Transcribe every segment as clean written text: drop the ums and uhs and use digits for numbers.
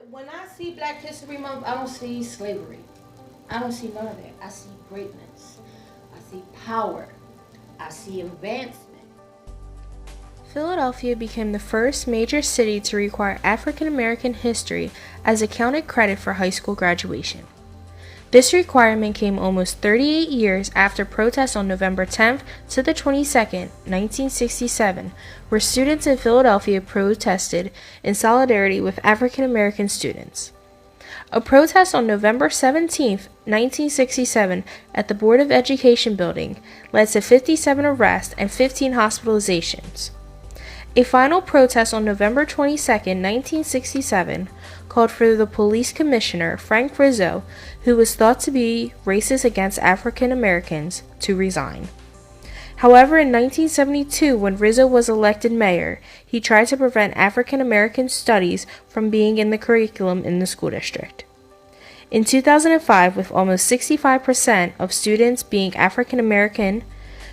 When I see Black History Month, I don't see slavery. I don't see none of that. I see greatness. I see power. I see advancement. Philadelphia became the first major city to require African American history as a counted credit for high school graduation. This requirement came almost 38 years after protests on November 10th to the 22nd, 1967, where students in Philadelphia protested in solidarity with African American students. A protest on November 17th, 1967, at the Board of Education building led to 57 arrests and 15 hospitalizations. A final protest on November 22, 1967, called for the police commissioner, Frank Rizzo, who was thought to be racist against African Americans, to resign. However, in 1972, when Rizzo was elected mayor, he tried to prevent African American studies from being in the curriculum in the school district. In 2005, with almost 65% of students being African American,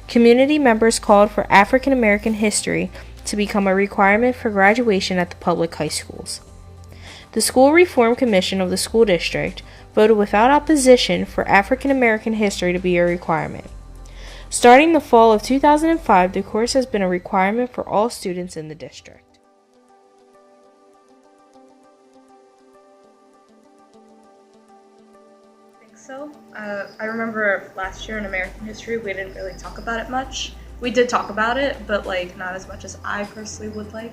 community members called for African American history to become a requirement for graduation at the public high schools. The School Reform Commission of the school district voted without opposition for African American history to be a requirement. Starting the fall of 2005, the course has been a requirement for all students in the district. I think so. I remember last year in American history, we didn't really talk about it much. We did talk about it, but like not as much as I personally would like.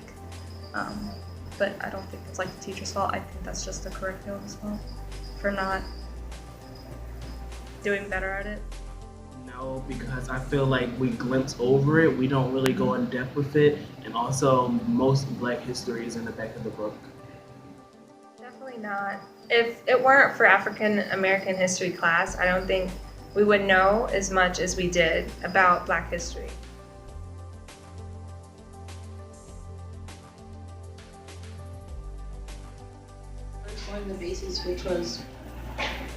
But I don't think it's like the teacher's fault. I think that's just the curriculum's fault for not doing better at it. No, because I feel like we glimpse over it. We don't really go in depth with it. And also, most Black history is in the back of the book. Definitely not. If it weren't for African American history class, I don't think we would know as much as we did about Black history. Learned the basics, which was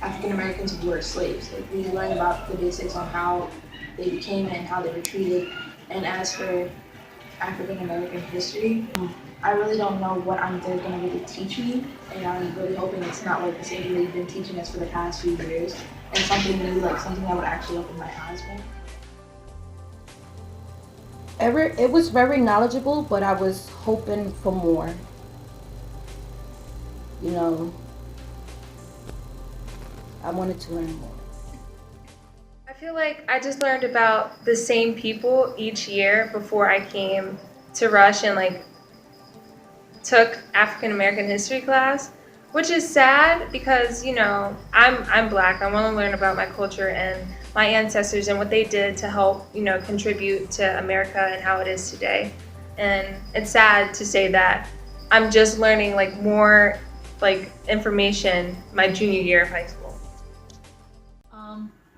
African Americans were slaves. Like we learned about the basics on how they became and how they were treated. And as for African American history, I really don't know what they're going to really teach me, and I'm really hoping it's not like the same thing they've been teaching us for the past few years, and something new, like something that would actually open my eyes more. It was very knowledgeable, but I was hoping for more. You know, I wanted to learn more. I feel like I just learned about the same people each year before I came to Rush and like took African American history class, which is sad because, you know, I'm Black. I want to learn about my culture and my ancestors and what they did to help, you know, contribute to America and how it is today. And it's sad to say that I'm just learning like more like information my junior year of high school.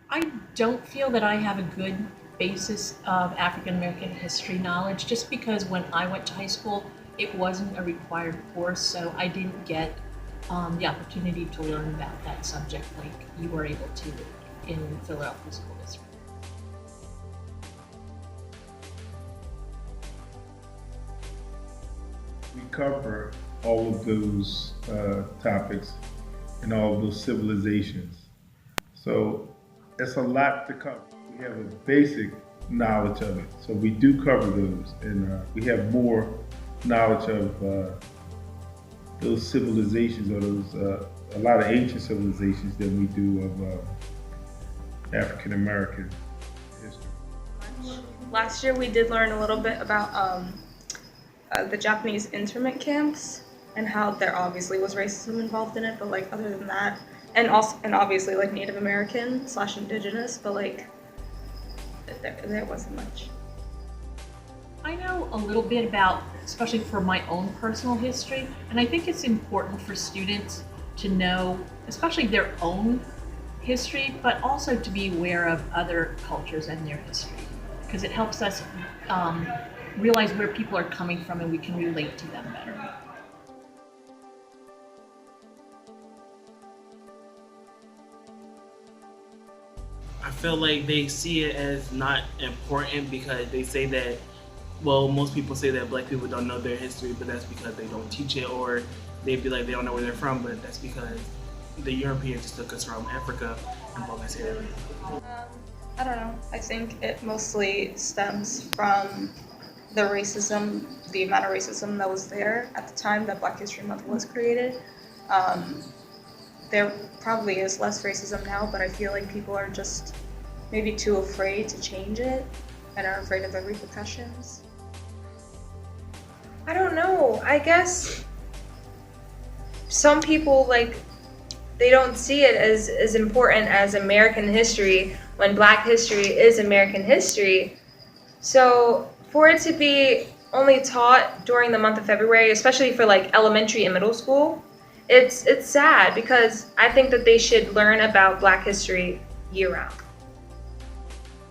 I don't feel that I have a good basis of African American history knowledge just because when I went to high school, it wasn't a required course, so I didn't get the opportunity to learn about that subject like you were able to in Philadelphia School District. We cover all of those topics and all of those civilizations. So it's a lot to cover. We have a basic knowledge of it. So we do cover those, and we have more knowledge of those civilizations, or those a lot of ancient civilizations, than we do of African American history. Last year we did learn a little bit about the Japanese internment camps and how there obviously was racism involved in it, but like other than that, and obviously like Native American / indigenous, but like there wasn't much. I know a little bit about, especially for my own personal history, and I think it's important for students to know, especially their own history, but also to be aware of other cultures and their history, because it helps us realize where people are coming from and we can relate to them better. I feel like they see it as not important because they say that, well, most people say that Black people don't know their history, but that's because they don't teach it, or they'd be like they don't know where they're from, but that's because the Europeans just took us from Africa and brought us here. I don't know. I think it mostly stems from the racism, the amount of racism that was there at the time that Black History Month was created. There probably is less racism now, but I feel like people are just maybe too afraid to change it and are afraid of the repercussions. I don't know. I guess some people, like, they don't see it as important as American history when Black history is American history. So for it to be only taught during the month of February, especially for like elementary and middle school, it's sad because I think that they should learn about Black history year round.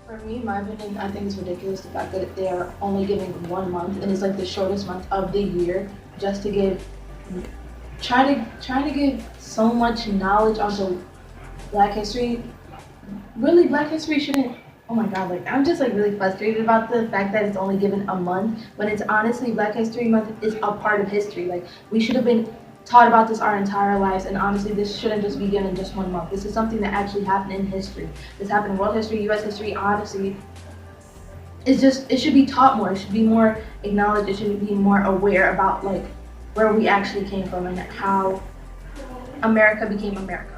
For me, in my opinion, I think it's ridiculous the fact that they are only giving 1 month, and it's like the shortest month of the year, just to give, trying to give so much knowledge onto Black history. Really, Black history shouldn't. Oh my God! Like, I'm just like really frustrated about the fact that it's only given a month when it's honestly Black History Month is a part of history. Like, we should have been taught about this our entire lives, and honestly, this shouldn't just be given just 1 month. This is something that actually happened in history. This happened in world history, U.S. history. Honestly, it should be taught more. It should be more acknowledged. It should be more aware about like where we actually came from and how America became America.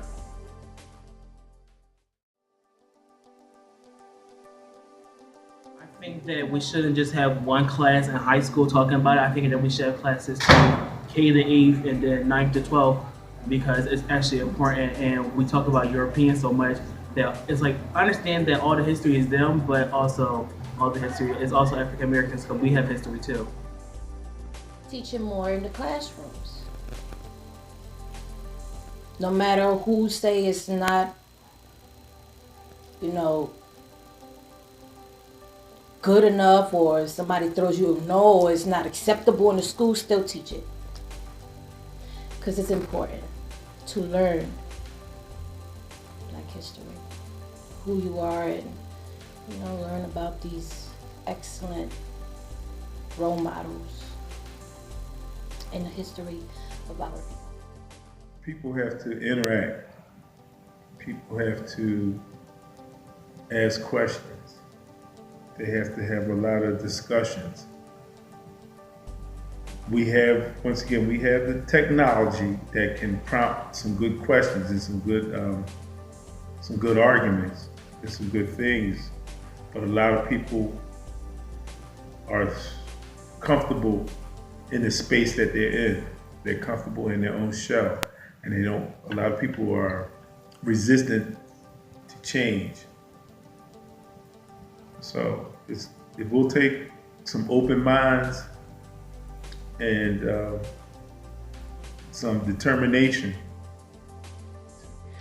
I think that we shouldn't just have one class in high school talking about it. I think that we should have classes from K to 8th and then 9th to 12th because it's actually important. And we talk about Europeans so much that it's like, I understand that all the history is them, but also all the history is also African Americans because we have history too. Teaching more in the classrooms. No matter who say it's not, good enough, or somebody throws you a no, it's not acceptable in the school, still teach it. Because it's important to learn Black history, who you are, and learn about these excellent role models in the history of our people. People have to interact. People have to ask questions. They have to have a lot of discussions. We have the technology that can prompt some good questions and some good arguments and some good things. But a lot of people are comfortable in the space that they're in. They're comfortable in their own shell, and a lot of people are resistant to change. So if we'll take some open minds and some determination.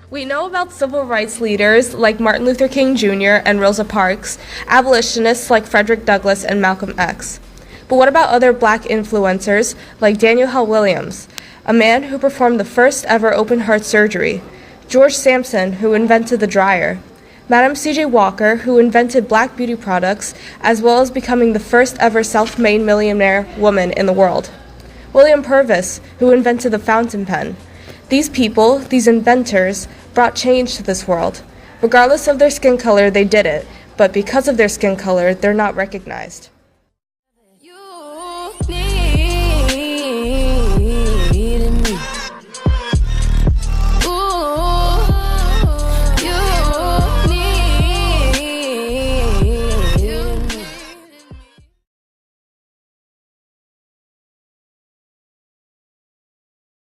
We know about civil rights leaders like Martin Luther King Jr. and Rosa Parks, abolitionists like Frederick Douglass and Malcolm X. But what about other Black influencers like Daniel Hell Williams, a man who performed the first ever open heart surgery, George Sampson, who invented the dryer, Madam C.J. Walker, who invented Black beauty products, as well as becoming the first ever self-made millionaire woman in the world, William Purvis, who invented the fountain pen. These people, these inventors, brought change to this world. Regardless of their skin color, they did it, but because of their skin color, they're not recognized.